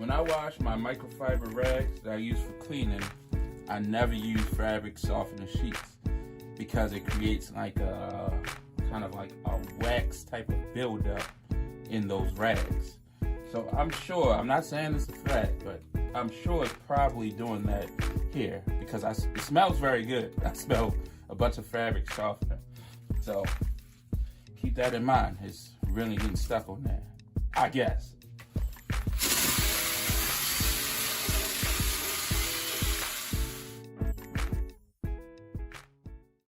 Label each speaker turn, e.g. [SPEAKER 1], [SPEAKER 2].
[SPEAKER 1] when I wash my microfiber rags that I use for cleaning, I never use fabric softener sheets because it creates like a kind of like a wax type of buildup in those rags. So I'm sure, I'm not saying it's a fact, but I'm sure it's probably doing that here because it smells very good. I smell a bunch of fabric softener. So keep that in mind. It's really getting stuck on there, I guess.